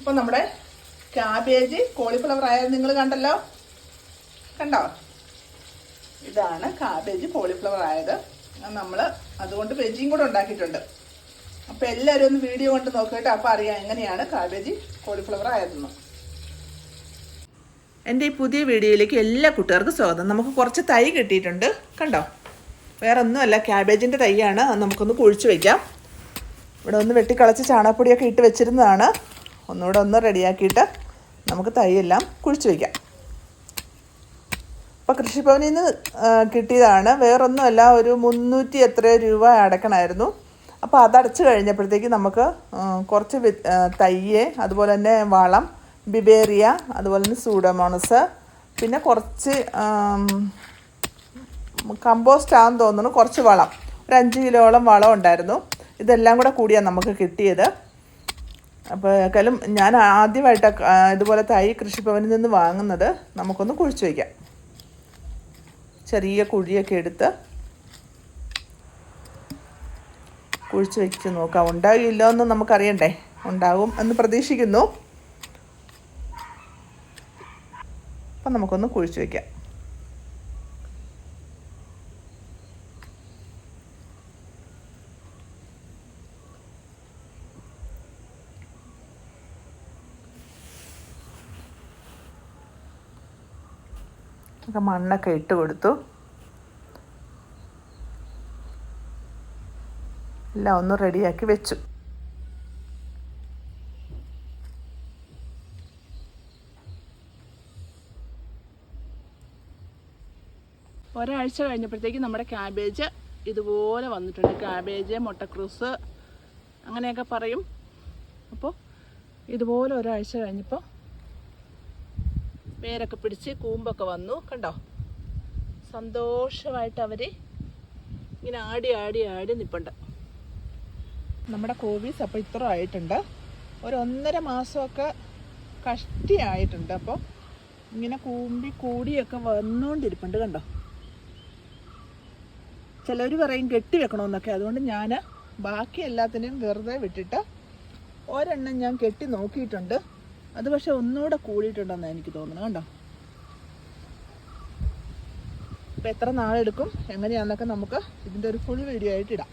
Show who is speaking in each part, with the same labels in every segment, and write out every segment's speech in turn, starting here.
Speaker 1: അപ്പോൾ നമ്മുടെ cabbage cauliflower ആയത് നിങ്ങൾ കണ്ടല്ലോ, കണ്ടോ? ഇതാണ് കാബേജ് കോളിഫ്ലവർ ആയത്. നമ്മൾ അതുകൊണ്ട് വെജിയും കൂടെ ഉണ്ടാക്കിയിട്ടുണ്ട്. അപ്പോൾ എല്ലാവരും ഒന്ന് വീഡിയോ കൊണ്ട് നോക്കിയിട്ട് അപ്പോൾ അറിയാം എങ്ങനെയാണ് കാബേജ് കോളിഫ്ലവർ ആയതെന്ന്. എൻ്റെ ഈ പുതിയ വീഡിയോയിലേക്ക് എല്ലാ കൂട്ടുകാർക്കും സ്വാഗതം. നമുക്ക് കുറച്ച് തൈ കിട്ടിയിട്ടുണ്ട്, കണ്ടോ? വേറെ ഒന്നുമല്ല, ക്യാബേജിൻ്റെ തൈയാണ്. നമുക്കൊന്ന് കുഴിച്ച് വയ്ക്കാം. ഇവിടെ ഒന്ന് വെട്ടിക്കളച്ച് ചാണകപ്പൊടിയൊക്കെ ഇട്ട് വെച്ചിരുന്നതാണ്. ഒന്നുകൂടെ ഒന്ന് റെഡിയാക്കിയിട്ട് നമുക്ക് തൈയെല്ലാം കുഴിച്ച് വയ്ക്കാം. അപ്പോൾ കൃഷിഭവനിൽ നിന്ന് കിട്ടിയതാണ്. വേറൊന്നുമല്ല, ഒരു 300 എത്ര രൂപ അടക്കണമായിരുന്നു. അപ്പോൾ അതടച്ച് കഴിഞ്ഞപ്പോഴത്തേക്ക് നമുക്ക് കുറച്ച് തൈയെ, അതുപോലെ തന്നെ വളം, ബിബേറിയ, അതുപോലെ തന്നെ സൂഡോമോണസ്, പിന്നെ കുറച്ച് കമ്പോസ്റ്റ് ആണെന്ന് തോന്നുന്നു, കുറച്ച് വളം, ഒരു 5 കിലോളം വളം ഉണ്ടായിരുന്നു. ഇതെല്ലാം കൂടെ കൂടിയാണ് നമുക്ക് കിട്ടിയത്. അപ്പോൾ ഏക്കാലും ഞാൻ ആദ്യമായിട്ട് ഇതുപോലെ തൈ കൃഷിഭവനിൽ നിന്ന് വാങ്ങുന്നത്. നമുക്കൊന്ന് കുഴിച്ച് വയ്ക്കാം. ചെറിയ കുഴിയൊക്കെ എടുത്ത് കുഴിച്ച് വെച്ച് നോക്കാം. ഉണ്ടാകില്ല എന്ന് നമുക്കറിയണ്ടേ, ഉണ്ടാകും എന്ന് പ്രതീക്ഷിക്കുന്നു. അപ്പം നമുക്കൊന്ന് കുഴിച്ച് വയ്ക്കാം. മണ്ണൊക്കെ ഇട്ട് കൊടുത്തു. എല്ലാം ഒന്ന് റെഡിയാക്കി വെച്ചു. ഒരാഴ്ച കഴിഞ്ഞപ്പോഴത്തേക്ക് നമ്മുടെ ക്യാബേജ് ഇതുപോലെ വന്നിട്ടുണ്ട്. ക്യാബേജ്, മുട്ടക്രൂസ് അങ്ങനെയൊക്കെ പറയും. അപ്പോൾ ഇതുപോലെ ഒരാഴ്ച കഴിഞ്ഞപ്പോൾ വേരൊക്കെ പിടിച്ച് കൂമ്പൊക്കെ വന്നു, കണ്ടോ? സന്തോഷമായിട്ട് അവർ ഇങ്ങനെ ആടി ആടി ആടി നിൽപ്പുണ്ട്. നമ്മുടെ കോവീസ് അപ്പോൾ ഇത്ര ആയിട്ടുണ്ട്. ഒരു 1.5 മാസമൊക്കെ കഷ്ടിയായിട്ടുണ്ട്. അപ്പോൾ ഇങ്ങനെ കൂമ്പി കൂടിയൊക്കെ വന്നുകൊണ്ടിരിപ്പുണ്ട്, കണ്ടോ? ചിലർ പറയും കെട്ടി വെക്കണമെന്നൊക്കെ. അതുകൊണ്ട് ഞാൻ ബാക്കി എല്ലാത്തിനെയും വെറുതെ വിട്ടിട്ട് ഒരെണ്ണം ഞാൻ കെട്ടി നോക്കിയിട്ടുണ്ട്. അത് പക്ഷെ ഒന്നുകൂടെ കൂടിയിട്ടുണ്ടെന്നാണ് എനിക്ക് തോന്നുന്നത്, കണ്ടോ? ഇപ്പം എത്ര നാളെടുക്കും എങ്ങനെയാണെന്നൊക്കെ നമുക്ക് ഇതിൻ്റെ ഒരു ഫുൾ വീഡിയോ ആയിട്ട് ഇടാം.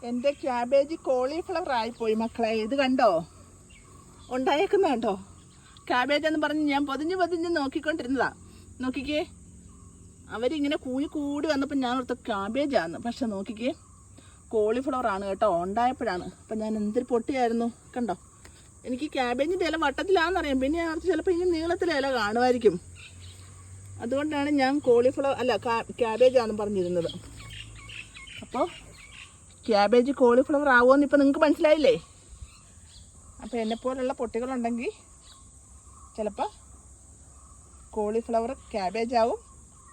Speaker 1: എൻ്റെ ക്യാബേജ് കോളിഫ്ലവർ ആയിപ്പോയി മക്കളെ. ഇത് കണ്ടോ? ഉണ്ടായേക്കുന്ന കണ്ടോ? ക്യാബേജ് എന്ന് പറഞ്ഞ് ഞാൻ പൊതിഞ്ഞ് നോക്കിക്കൊണ്ടിരുന്നതാണ്. നോക്കിക്കേ, അവരിങ്ങനെ കൂടി വന്നപ്പോൾ ഞാൻ ഓർത്ത് ക്യാബേജാണ്. പക്ഷെ നോക്കിക്കേ, കോളിഫ്ലവർ ആണ് കേട്ടോ. ഉണ്ടായപ്പോഴാണ്. അപ്പം ഞാൻ എന്തൊരു പൊട്ടിയായിരുന്നു, കണ്ടോ? എനിക്ക് ക്യാബേജിൻ്റെ ഇല വട്ടത്തിലാണെന്നറിയാം. പിന്നെ ഞാൻ ചിലപ്പോൾ ഇനി നീളത്തിലെ ഇല കാണുമായിരിക്കും. അതുകൊണ്ടാണ് ഞാൻ കോളിഫ്ലവർ അല്ല ക്യാബേജാണെന്ന് പറഞ്ഞിരുന്നത്. അപ്പോൾ ക്യാബേജ് കോളിഫ്ലവർ ആവുമെന്ന് ഇപ്പോൾ നിങ്ങൾക്ക് മനസ്സിലായില്ലേ? അപ്പോൾ എന്നെപ്പോലുള്ള പൊട്ടികളുണ്ടെങ്കിൽ ചിലപ്പോൾ കോളിഫ്ലവർ ക്യാബേജ് ആവും,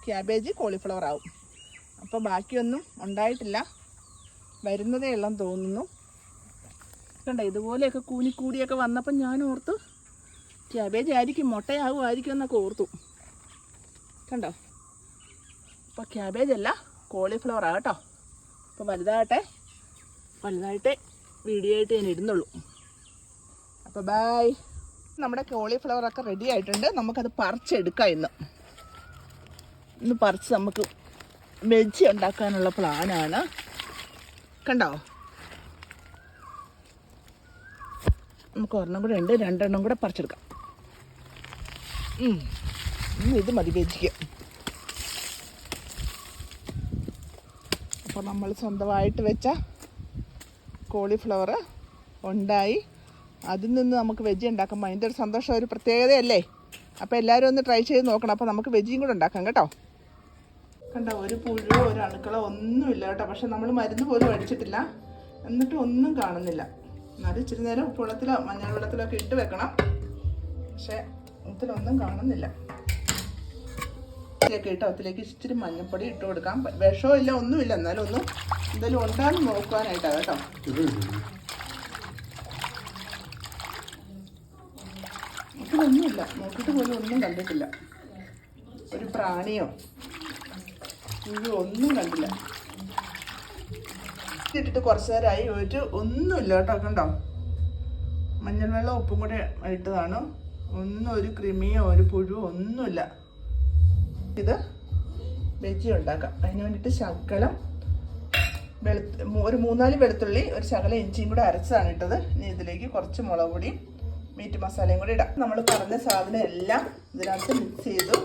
Speaker 1: ക്യാബേജ് കോളിഫ്ലവർ ആവും. അപ്പോൾ ബാക്കിയൊന്നും ഉണ്ടായിട്ടില്ല, വരുന്നതേ ഉള്ളെന്ന് തോന്നുന്നു. കണ്ടോ? ഇതുപോലെയൊക്കെ കൂടിയൊക്കെ വന്നപ്പോൾ ഞാൻ ഓർത്തു ക്യാബേജ് ആയിരിക്കും, മുട്ടയാകുമായിരിക്കും എന്നൊക്കെ ഓർത്തു. കണ്ടോ? അപ്പോൾ ക്യാബേജ് അല്ല, കോളിഫ്ലവർ ആകട്ടോ. അപ്പോൾ വലുതായിട്ടേ വീഡിയോ ആയിട്ട് ഞാൻ ഇടുന്നുള്ളൂ. അപ്പോൾ ബായ്. നമ്മുടെ കോളിഫ്ലവറൊക്കെ റെഡി ആയിട്ടുണ്ട്. നമുക്കത് പറിച്ചെടുക്കാം. ഇന്ന് പറിച്ച് നമുക്ക് വെജ് ഉണ്ടാക്കാനുള്ള പ്ലാനാണ്, കണ്ടോ? നമുക്ക് ഒരെണ്ണം കൂടെ ഉണ്ട്, 2 എണ്ണം കൂടെ പറിച്ചെടുക്കാം. ഇത് മതി വെജിക്ക്. അപ്പോൾ നമ്മൾ സ്വന്തമായിട്ട് വെച്ച കോളിഫ്ലവർ ഉണ്ടായി. അതിൽ നിന്ന് നമുക്ക് വെജ് ഉണ്ടാക്കുമ്പോൾ അതിൻ്റെ ഒരു സന്തോഷം ഒരു പ്രത്യേകതയല്ലേ? അപ്പോൾ എല്ലാവരും ഒന്ന് ട്രൈ ചെയ്ത് നോക്കണം. അപ്പോൾ നമുക്ക് വെജിയും കൂടെ ഉണ്ടാക്കാം കേട്ടോ. കണ്ടോ? ഒരു പുഴുവോ ഒരു അണുക്കളോ ഒന്നുമില്ല കേട്ടോ. പക്ഷെ നമ്മൾ മരുന്ന് പോലും അടിച്ചിട്ടില്ല, എന്നിട്ടും ഒന്നും കാണുന്നില്ല. എന്നാലും ഇച്ചിരി നേരം ഉപ്പുവെള്ളത്തിലോ മഞ്ഞൾ വെള്ളത്തിലോ ഒക്കെ ഇട്ട് വെക്കണം. പക്ഷേ ഇതിലൊന്നും കാണുന്നില്ല. ഇതിലേക്ക് ഇട്ടോ, അതിലേക്ക് ഇച്ചിരി മഞ്ഞൾപ്പൊടി ഇട്ട് കൊടുക്കാം. വിഷമോ ഇല്ല, ഒന്നുമില്ല. എന്നാലും എന്തെങ്കിലും ഉണ്ടാകുന്ന നോക്കുവാനായിട്ടാണ് കേട്ടോ. ഇതിലൊന്നുമില്ല, നോക്കിയിട്ട് പോലും ഒന്നും കണ്ടിട്ടില്ല. ഒരു പ്രാണിയോ പുഴു ഒന്നും കണ്ടില്ല. ഇട്ടിട്ട് കുറച്ച് നേരമായി, ഒന്നുമില്ല കേട്ടോ. കണ്ടോ? മഞ്ഞൾ വെള്ളം ഉപ്പും കൂടെ ഇട്ടതാണ്. ഒന്നും ഒരു കൃമിയോ ഒരു പുഴുവോ ഒന്നുമില്ല. ഇത് ബജി ഉണ്ടാക്കാം. അതിന് വേണ്ടിയിട്ട് ശകലം ഒരു 3-4 വെളുത്തുള്ളി, ഒരു ശകലം ഇഞ്ചിയും കൂടെ അരച്ചതാണ് ഇട്ടത്. ഇനി ഇതിലേക്ക് കുറച്ച് മുളക് പൊടിയും മീറ്റ് മസാലയും കൂടി ഇടാം. നമ്മൾ പറഞ്ഞ സാധനം എല്ലാം ഇതിനകത്ത് മിക്സ് ചെയ്തു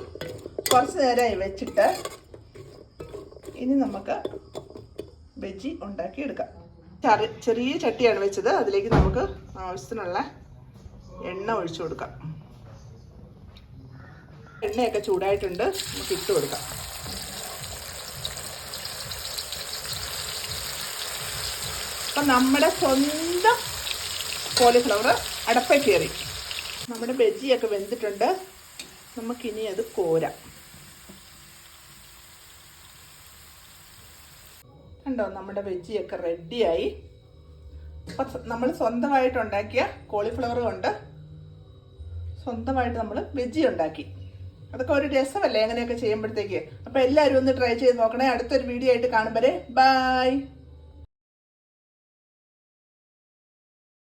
Speaker 1: കുറച്ച് നേരമായി വെച്ചിട്ട് ഇനി നമുക്ക് ബജി ഉണ്ടാക്കി എടുക്കാം. ചെറിയ ചട്ടിയാണ് വെച്ചത്. അതിലേക്ക് നമുക്ക് ആവശ്യത്തിനുള്ള എണ്ണ ഒഴിച്ചു കൊടുക്കാം. എണ്ണയൊക്കെ ചൂടായിട്ടുണ്ട്, നമുക്ക് ഇട്ട് കൊടുക്കാം. അപ്പം നമ്മുടെ സ്വന്തം കോളിഫ്ലവർ അടപ്പേ കയറി. നമ്മുടെ ബജിയൊക്കെ വെന്തിട്ടുണ്ട്. നമുക്കിനി അത് കോരാം. കണ്ടോ, നമ്മുടെ ബജിയൊക്കെ റെഡിയായി. അപ്പം നമ്മൾ സ്വന്തമായിട്ട് ഉണ്ടാക്കിയ കോളിഫ്ലവർ കൊണ്ട് സ്വന്തമായിട്ട് നമ്മൾ ബജി ഉണ്ടാക്കി. അതൊക്കെ ഒരു രസമല്ലേ അങ്ങനെയൊക്കെ ചെയ്യുമ്പോഴത്തേക്ക്. അപ്പോൾ എല്ലാവരും ഒന്ന് ട്രൈ ചെയ്ത് നോക്കണേ. അടുത്തൊരു വീഡിയോ ആയിട്ട് കാണും വരെ ബൈ.